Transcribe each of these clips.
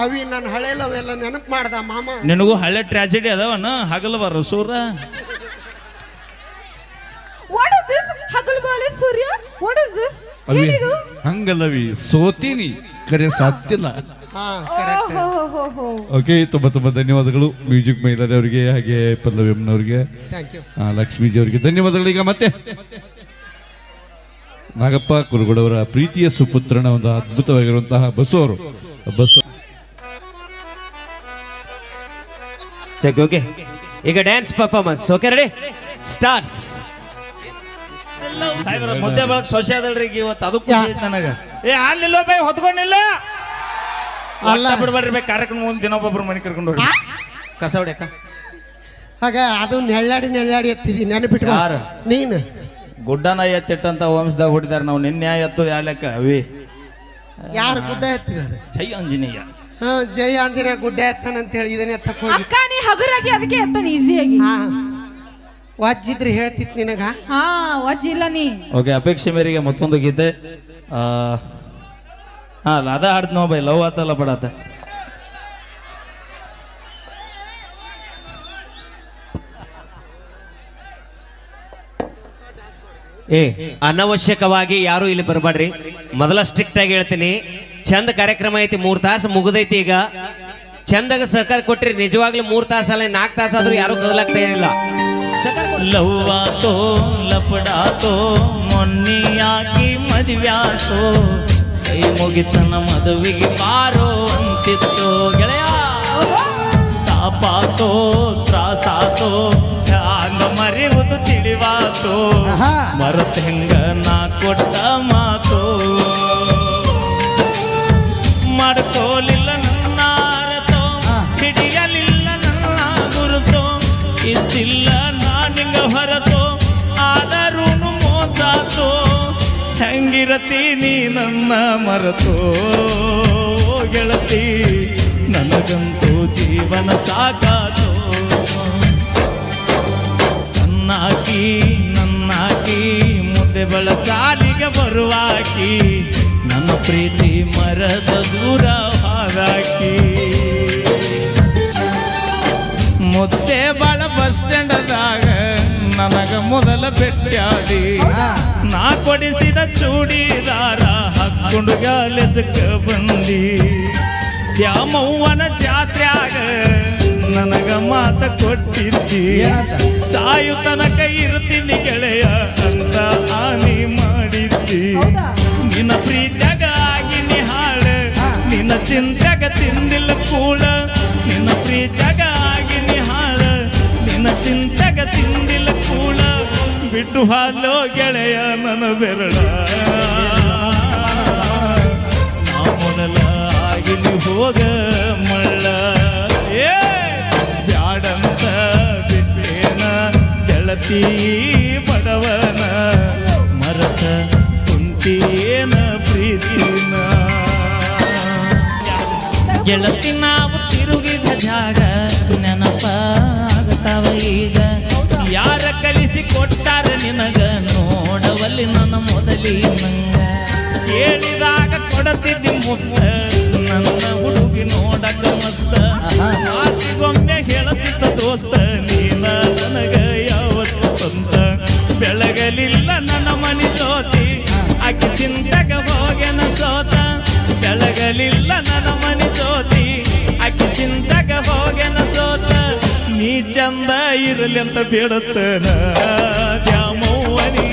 ಅವಿ ನನ್ನ ಹಳೆ ಲವ್ ಎಲ್ಲ ನೆನಪು ಮಾಡ್ದ ಮಾಮ. ನಿನಗೂ ಹಳೆ ಟ್ರಾಜಿಡಿ ಅದಾವನ ಹಗಲು ಬರೋ ಸೂರ. ವಾಟ್ ಇಸ್ ದಿಸ್ ಹಗಲು ಬಾಲೆ ಸೂರ್ಯ ವಾಟ್ ಇಸ್ ದಿಸ್ ಏನಿದು? ಹಂಗಲ್ಲವಿ ಸೋತೀನಿ ಕರೆ ಸಾಧ್ಯಲ್ಲ. ಹಾ ಕರೆಕ್ಟ್. ಓಕೆ, ತುಂಬಾ ತುಂಬಾ ಧನ್ಯವಾದಗಳು ಮ್ಯೂಸಿಕ್ ಮೈಲರಿ ಅವರಿಗೆ, ಹಾಗೆ ಪಲ್ಲವಿ ಅಮ್ಮನವ್ರಿಗೆ, ಥ್ಯಾಂಕ್ ಯು. ಲಕ್ಷ್ಮೀಜಿ ಅವರಿಗೆ ಧನ್ಯವಾದಗಳು. ಈಗ ಮತ್ತೆ ನಾಗಪ್ಪ ಕುರುಗಳವರ ಪ್ರೀತಿಯ ಸುಪುತ್ರನ ಒಂದು ಅದ್ಭುತವಾಗಿರುವಂತಹ ಬಸ್ಸು ಅವರು. ಬಸ್ಸು ಚೆಕ್. ಓಕೆ, ಈಗ dance performance. Okay, ready stars. ಸಾಹೇಬ್ರ ಮುದ್ದೆ ಬಳಕ್ ಸೊಸೆ ಅದಲ್ರಿ ಇವತ್ತು, ಅದು ಖುಷಿ ಐತೆ ನನಗ. ಏ ಅಲ್ಲಿಲ್ಲ ಬೈ ಹೊತ್ಕೊಂಡಿಲ್ಲ ಅಲ್ಲ ಬಿಡ್ಬೇಡ್ರಿ ಬೈ. ಕಾರ್ಯಕ್ರಮ ಒಂದು ದಿನ ಒಬ್ಬೊಬ್ರು ಮನೆ ಕರ್ಕೊಂಡು ಹೋಗಿ ಕಸ ಹೊಡ್ಯಾಕ. ಆಗ ಅದು ನೆಳ್ಳಾಡಿ ಎತ್ತಿದಿ ನೆನಪಿಟ್ಕೊ ನೀನು. ಗುಡ್ಡನ ಎತ್ತಿಟ್ಟಂತ ವಂಶದಾಗ ಹೊಡಿದಾರ. ನಾವು ನಿನ್ನೆ ಎತ್ತದ ಯಾಲಕ್ಕ ಅವಿ ಯಾರು ಗುಡ್ಡ ಎತ್ತಿದಾರೆ? ಜೈ ಆಂಜನೇಯ. ಹಾ, ಜೈ ಆಂಜನೇಯ ಗುಡ್ಡ ಎತ್ತಾನಂತ ಹೇಳಿ ಇದನ್ನ ಎತ್ತಕ್ ಹೋಗಿ. ಅಕ್ಕ ನೀ ಹಗುರಾಗಿ ಅದಕ್ಕೆ ಎತ್ತಾನ ಈಸಿಯಾಗಿ. ಹಾ, ವಾಜಿದ್ರೆ ಹೇಳ್ತಿತ್ ನಿನಗ. ಹಾ ವಾಜಿಲ್ಲ ನೀ. ಓಕೆ, ಅಪೇಕ್ಷೆ ಮೇರೆಗೆ ಮತ್ತೊಂದು ಗೀತೆ. ಹಾ ಅದ ಹಾಡ್ತ ನೋ ಬೈ, ಲವ್ ಆತಲ್ಲ ಪಡಾತ. ಅನವಶ್ಯಕವಾಗಿ ಯಾರು ಇಲ್ಲಿ ಬರಬೇಡ್ರಿ. ಮೊದಲ ಸ್ಟ್ರಿಕ್ಟ್ ಆಗಿ ಹೇಳ್ತೀನಿ, ಚಂದ ಕಾರ್ಯಕ್ರಮ ಐತಿ, 3 ತಾಸು ಮುಗಿದೈತಿ. ಈಗ ಚಂದಾಗ ಸಹಕಾರ ಕೊಟ್ರಿ, ನಿಜವಾಗ್ಲೂ 3 ತಾಸಲ್ಲ 4 ತಾಸಾದ್ರೂ ಯಾರು ಕದಲಾಗ್ತಾ ಏನಿಲ್ಲ. ಲವ್ವಾತೋ ಲಪಡಾತೋ ಮೊನ್ನಿಯಾಗಿ ಮದುವ್ಯಾತೋ, ಕೈ ಮುಗಿತನ ಮದುವೆಗೆ ಬಾರೋ ಅಂತಿತ್ತು ಗೆಳೆಯ. ತಾಪಾತೋ ತ್ರಾಸಾತೋ ಹಂಗ ಮರೆಯುವುದು ತಿಳಿವಾತೋ, ಮರತ್ ಹೆಂಗ ನಾ ಕೊಟ್ಟ ಮಾತು. ಮಾಡ್ಕೋಲಿಲ್ಲ ನನ್ನ ಅರತೋ, ಹಿಡಿಯಲಿಲ್ಲ ನನ್ನ ಗುರುತೋ, ಇದ್ದಿಲ್ಲ ನಾನಿಂಗ ಹೊರತೋ, ಆದರೂನು ಮೋಸಾತೋ. ಹೆಂಗಿರತಿ ನೀ ನನ್ನ ಮರತೋ ಗೆಳತಿ, ನನಗಂತೂ ಜೀವನ ಸಾಕಾತೋ. ಸಣ್ಣಾಕಿ ನನ್ನಾಕಿ ಮುದ್ದೆ ಸಾಲಿಗೆ ಬರುವಾಕಿ, ನನ್ನ ಪ್ರೀತಿ ಮರದ ದೂರ ಹಾರಾಕಿ. ಮುದ್ದೆ ಬಾಳ ಬಸ್ ಸ್ಟ್ಯಾಂಡದಾಗ ನನಗ ಮೊದಲ ಭೇಟಿಯಾಡಿ, ನಾ ಕೊಡಿಸಿದ ಚೂಡಿದಾರ ಹಾಕೊಂಡು ಕಾಲೇಜಕ್ಕ ಬಂದಿ. ದ್ಯಾಮವ್ವನ ಜಾತ್ರ್ಯಾಗ ನನಗ ಮಾತ ಕೊಟ್ಟಿದ್ದಿ, ಸಾಯು ತನಕ ಇರ್ತೀನಿ ಗೆಳೆಯ ಅಂತ ಆನಿ ಮಾಡಿದ್ದಿ. ನಿನ್ನ ಪ್ರೀತ್ಯಾಗ ಆಗಿನಿ ಹಾಳ, ನಿನ್ನ ಚಿಂತ್ಯಾಗ ತಿಂದಿಲ್ಲ ಕೂಳ. ನಿನ್ನ ಪ್ರೀತ್ಯಾಗ ಆಗಿನಿ ಹಾಳ, ನಿನ್ನ ಚಿಂತ್ಯಾಗ ತಿಂದಿಲ್ಲ ಕೂಳ. ಬಿಟ್ಟು ಹಾಲೋ ಗೆಳೆಯ ನನ್ನ ಬೆರಳ, ನಾ ಮೊದಲ ಆಗಿನಿ ಹೋಗ ಮಳ್ಳ. ಏ ಬ್ಯಾಡಂತ ಬಿಟ್ಟೇನ ಗೆಳತಿ ಬಡವನ, ಮರತ ಕುಂತೇನ ಪ್ರೀತಿನ. ಗೆಳತಿ ನಾವು ತಿರುಗಿದ ಜಾಗ ನೆನಪ ಆಗತಾವ ಈಗ. ಯಾರ ಕಲಿಸಿ ಕೊಟ್ಟಾರ ನಿನಗ ನೋಡವಲ್ಲಿ ನನ್ನ ಮೊದಲಿನಂಗ. ಕೇಳಿದಾಗ ಕೊಡತಿದ್ದಿ ಮುತ್ತ ನನ್ನ ಹುಡುಗಿ ನೋಡಕ ಮಸ್ತ. ಆತಿಗೊಮ್ಮೆ ಹೇಳತಿದ್ದ ದೋಸ್ತ, ನೀನ ನನಗ ಯಾವತ್ತು ಸ್ವಂತ. ಬೆಳಗಲಿಲ್ಲ ನನ್ನ ಮನಿ ಸೋತಿ, ಆಕೆ ಚಿಂತೆಗ ಹೋಗೆನ ಸೋತ. ಬೆಳಗಲಿಲ್ಲ ನನ್ನ ಮನಿ ಸೋತಿ, ಆಕೆ ಚಿಂತೆಗ ಹೋಗೆನ ಸೋತ. ನೀ ಚಂದ ಇರಲಿ ಅಂತ ಬೇಡತ್ತನ ದ್ಯಾಮವ್ವನಿ,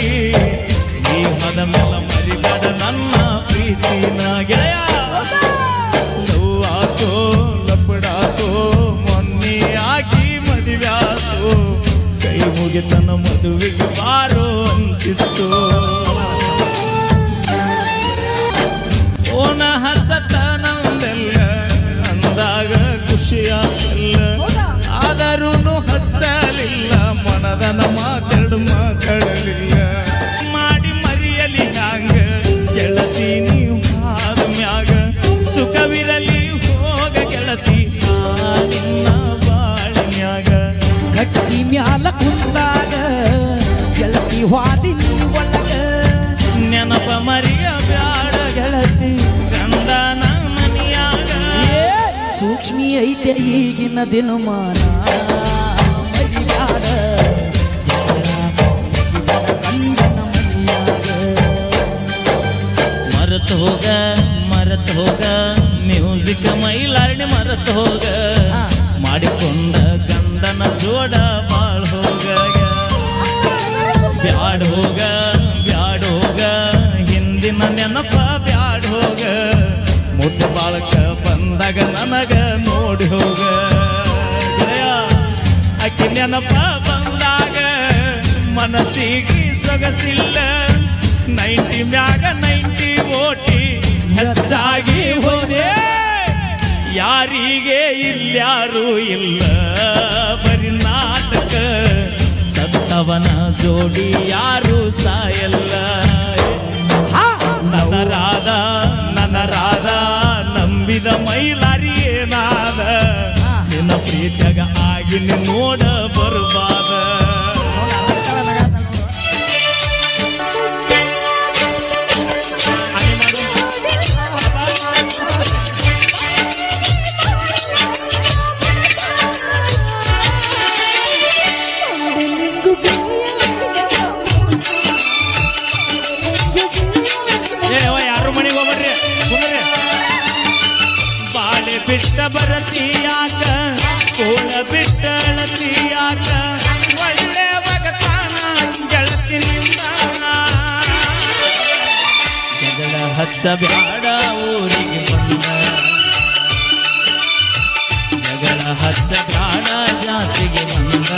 ನೀ ಮದ ಮೇಲ ಮರಿಬೇಡ ನನ್ನ ಪ್ರೀತಿನ ಗೆಳೆಯ. ಲವ್ವಾತೋ ಲಪಡಾತೋ ಮೊನ್ನೆ ಆಗಿ ಮದುವ್ಯಾತೋ, ಕೈ ಮುಗಿತನ ಮದುವೆಗೆ ಬಾರೋ ಅಂತಿತ್ತು. ಓನ ಹಚ್ಚತನಂದೆಲ್ಲ ಅಂದಾಗ ಖುಷಿಯಾಗಲ್ಲ, ಆದರೂನು ಹಚ್ಚಲಿಲ್ಲ ಮನದನ ಮಾತಾಡಲಿಲ್ಲ. ಮಾಡಿ ಮರಿಯಲಿ ಹಂಗ ಐತೆ ಈಗಿನ ದಿನಮಾನ ಮರಿಬ್ಯಾಡ ಜಗಳ ಮುಗಿದರ ಗಂಡನ ಮನೆಯಾಗ. ಮರೆತು ಹೋಗ ಮ್ಯೂಸಿಕ್ ಮೈಲಾರ್ಣಿ ಮರೆತು ಹೋಗ ಮಾಡಿಕೊಂಡ ಗಂಡನ ಜೋಡ ಬಾಳ್ ಹೋಗ. ಬ್ಯಾಡ್ ಹೋಗ ಹಿಂದಿನ ನೆನಪ ಬ್ಯಾಡ್ ಹೋಗ. ಮುದ್ದು ಬಾಳಕ ಬಂದಾಗ ನನಗ ನೋಡಿ ಹೋಗ. ಅಕ್ಕಿ ನೆನಪ ಬಂದಾಗ ಮನಸ್ಸಿಗೆ ಸೊಗಸಿಲ್ಲ. 90 ಮ್ಯಾಗ 90 ಓಟಿ ಹೆಚ್ಚಾಗಿ ಹೋದೆ. ಯಾರಿಗೆ ಇಲ್ಯಾರು ಇಲ್ಲ ಬರೀ ನಾಟಕ. ಸತ್ತವನ ಜೋಡಿ ಯಾರು ಸಾಯಲ್ಲ. ನನ್ನ ರಾಧ ನಂಬಿದ ಮೈಲಾರಿ ಏನಾದ. ನಿನ್ನ ಪ್ರೀತಿಯಾಗ ಆಗಿ ನೋಡ ಬರ್ಬಾದ. ಯಾರು ಮನೆಗೆ ಹೋಗ್ಬರ್ರಿ ಕುಂದ್ರಿ. ಬಾಳೆ ಬಿಟ್ಟ ಬರತೀಯಾಕ ಕೋಳ ಬಿಟ್ಟ ಅಳತೀಯಾಕ. ಒಳ್ಳೆ ಮಗತಾನ ಗೆಳತಿ ನಿಂದ. ಜಗಳ ಹಚ್ಚ ಬ್ಯಾಡ ಊರಿಗೆ ಬಂದ. ಜಗಳ ಹಚ್ಚ ಬ್ಯಾಡ ಜಾತಿಗೆ ಬಂದ.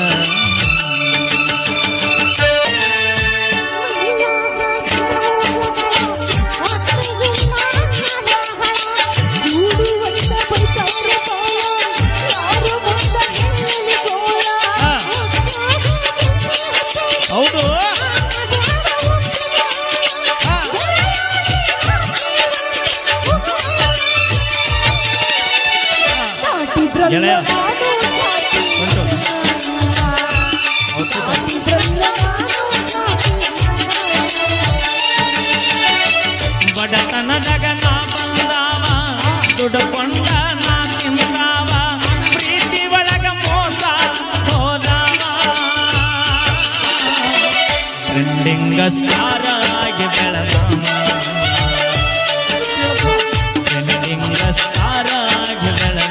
ಹೌದು ಗೆಳೆಯ ಉಂಟು. ಬಡತನದಾಗ ನಾ ಬಂದಾವ ದುಡ್ಕೊಂಡ ನಾ ತಿಂದಾವ. ಪ್ರೀತಿ ಒಳಗ ಮೋಸ ಹೋದಾವ. ಟ್ರೆಂಡಿಂಗ್ ಸ್ಟಾರ್ ಆಗಿ ಬೆಳೆದಾವ. ಟ್ರೆಂಡಿಂಗ್ ಸ್ಟಾರ್ ಆಗಿ ಬೆಳೆದಾವ.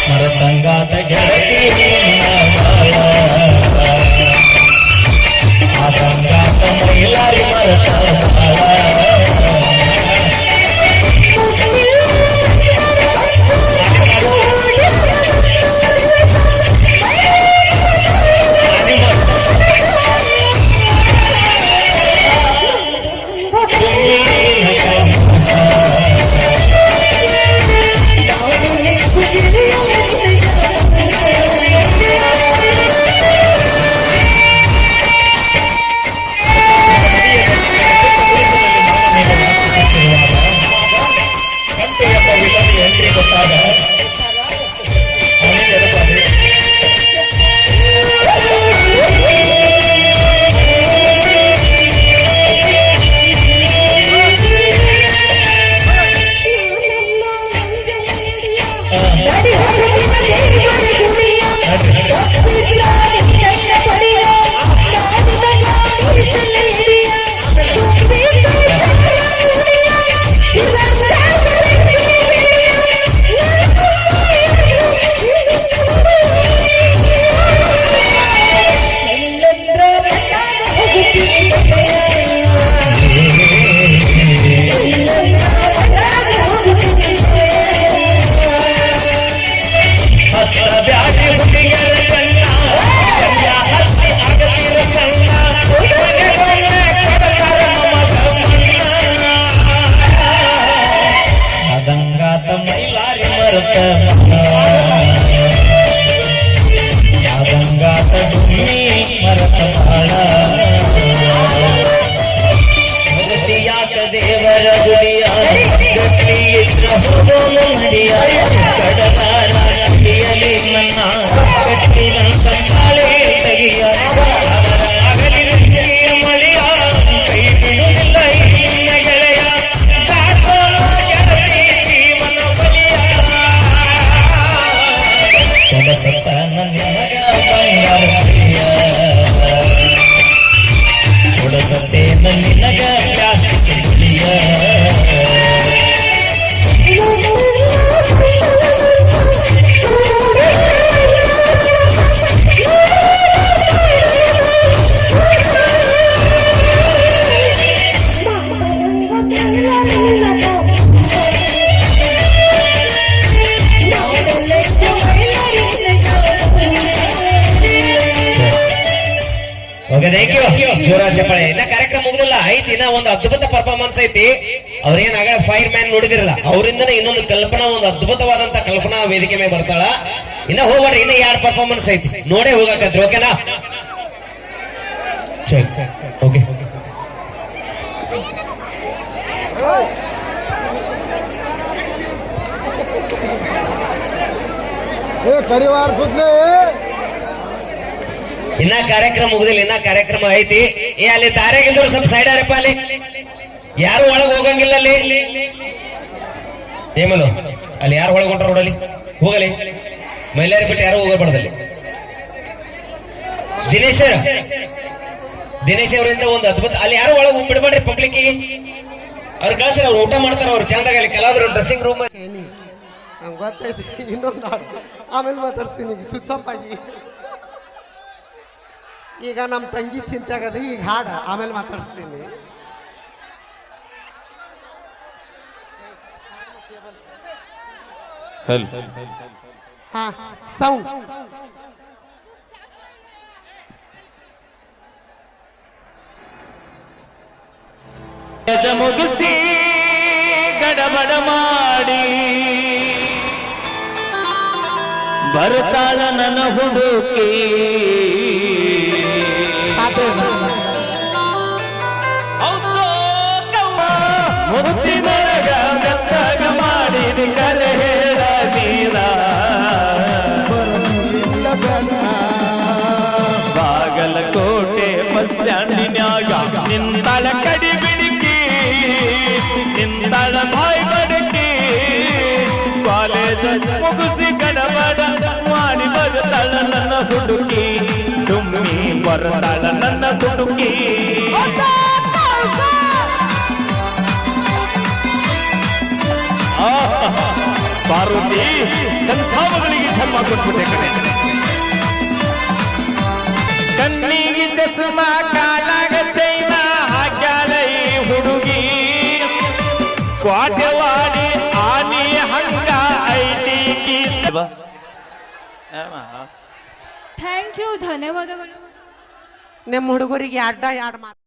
ಮರತಂಗಾದ ಗೆಳತಿ ಆತಂಗಾತ ಮೈಲಾರಿ ಬ್ಯಾಟಿ ಹುಡುಗಿಯರ ಕಣ್ಣ ಹೋಗೋಲು ನದಿಯ ಕಡಲಾರ ನದಿಯಲ್ಲಿ ನನ್ನ ಕಟ್ಟಿನಂತ ತಾಳೆ ತೆಗೆಯ ಆಗಲಿ ನುಗ್ಗಿಯ ಮಳೆಯ ಕೈ ಬಿಡುವುದಿಲ್ಲ ಈ ನಿನ್ನ ಗೆಳೆಯ ಕಾಕೋನು ಗೆಳತಿ ಜೀವನ ಬಲಿಯ ಸತ್ತ ನನ್ನ ಮಗ ಬಂಗಾರ ಪ್ರಿಯ ಕೊಡಸತ್ತೆ ನನ್ನಿನಗ ಪ್ಲಾಸ್ಟಿಕ್ ಗುಳಿಯ ಓಕೆ ಥ್ಯಾಂಕ್ ಯು ಜೋರ ಚಪ್ಪಾಳೆ. ಇನ್ನ ಕಾರ್ಯಕ್ರಮ ಮುಗಿದಿಲ್ಲ ಐತಿ, ಇನ್ನ ಒಂದು ಅದ್ಭುತ ಪರ್ಫಾರ್ಮೆನ್ಸ್ ಐತಿ. ಅವ್ರೇನ್ ಆಗ ಫೈರ್ ಮ್ಯಾನ್ ನೋಡಿದಿರಲ್ಲ, ಅವರಿಂದನೇ ಇನ್ನೊಂದು ಕಲ್ಪನಾ, ಒಂದು ಅದ್ಭುತವಾದಂತ ಕಲ್ಪನಾ ವೇದಿಕೆ ಮೇಲೆ ಬರ್ತಾಳ. ಇನ್ನ ಹೋಗ್ಬೇಡ್ರಿ, ಇನ್ನ 2 ಪರ್ಫಾರ್ಮೆನ್ಸ್ ಐತಿ, ನೋಡೇ ಹೋಗಕತ್ರಿ. ಓಕೆನಾ? ಓಕೆ ಇನ್ನ ಕಾರ್ಯಕ್ರಮ ಮುಗಿದಿಲ್ಲ, ಇನ್ನ ಕಾರ್ಯಕ್ರಮ ಐತಿ. ಅಲ್ಲಿ ದಾರ್ಯಾಗಿದ್ರು ಸ್ವಲ್ಪ ಸೈಡ್ ಆರಪ್ಪ, ಅಲ್ಲಿ ಯಾರು ಒಳಗ್ ಹೋಗಂಗಿಲ್ಲ. ಅಲ್ಲಿ ಏಮಲು ಅಲ್ಲಿ ಯಾರು ಒಳಗ್ ಹೊಂಟ್ರ ನೋಡಲ್ಲಿ, ಹೋಗಲಿ. ಮಹಿಳೆಯರು ಬಿಟ್ಟು ಯಾರು ಹೋಗಬಾರ್ದಲ್ಲಿ. ದಿನೇಶ್ ಅವರಿಂದ ಒಂದು ಅದ್ಭುತ, ಅಲ್ಲಿ ಯಾರು ಒಳಗ್ ಬಿಡ್ಬೇಡ್ರಿ ಪಬ್ಲಿಕ್. ಅವ್ರು ಕಳ್ಸಿ, ಅವ್ರು ಊಟ ಮಾಡ್ತಾರ, ಅವ್ರು ಚಂದಾಗ. ಅಲ್ಲಿ ಕೆಲವರು ಡ್ರೆಸ್ಸಿಂಗ್ ರೂಮ್ ನಂಗೆ ಗೊತ್ತೈತಿ. ಇನ್ನೊಂದು ಹಾಡು ಆಮೇಲೆ ಮಾತಾಡ್ಸ್ತೀನಿ. ಈಗ ಸ್ವಿಚ್ ಆಫ್ ಆಗಿ ಈಗ ನಮ್ಮ ತಂಗಿ ಚಿಂತೆ ಆಗದ. ಈಗ ಹಾಡು ಆಮೇಲೆ ಮಾತಾಡಿಸ್ತೀನಿ. ಹಾ ಸೌಂಡ್ ಮುಗಿಸಿ ಗಡಬಡ ಮಾಡಿ ಬರ್ತಾಳ ನನ್ನ ಹುಡುಕಿ, ಮುತ್ತಿನೊಳಗ ಮೆತ್ತಗ ಮಾಡಿದ ಕರೆ ಹೇಳ ನೀರ ಬಾಗಲಕೋಟೆ ಬಸ್ ಸ್ಟ್ಯಾಂಡಿನ್ಯಾಗ ನಿಂತಾಳ ಕಡಿ ಬಿಡಿಕಿ, ನಿಂತಾಳ ಬಾಯ್ ಬಡಕಿ. ಕಾಲೇಜ್ ಮುಗಿಸಿ ಗಡಬಡ ಮಾಡಿ ಬರ್ತಾಳ ನನ್ನ ಹುಡುಕಿ, ತುಮ್ಮಿ ಬರ್ತಾಳ ನನ್ನ ಹುಡುಕಿ. ಪಾರ್ವತಿ ಕಂಠಾಮಗಳಿಗೆ ಜನ್ಮ ಕೊಟ್ಬಿಟ್ಟೆ ಕಣೆ. ಕಣ್ಣಿಗೆ ಚಸ್ಮಾ ಕಾಲಾಗ ಚೈನ ಹಾಕ್ಯಾಳ ಈ ಹುಡುಗಿ, ಕ್ವಾಟೆವಾಡಿ ಆನಿ ಹಂಗ ಐಟಿ. ಥ್ಯಾಂಕ್ ಯು, ಧನ್ಯವಾದಗಳು. ನಿಮ್ಮ ಹುಡುಗರಿಗೆ ಅಡ್ಡ 2 ಮಾತು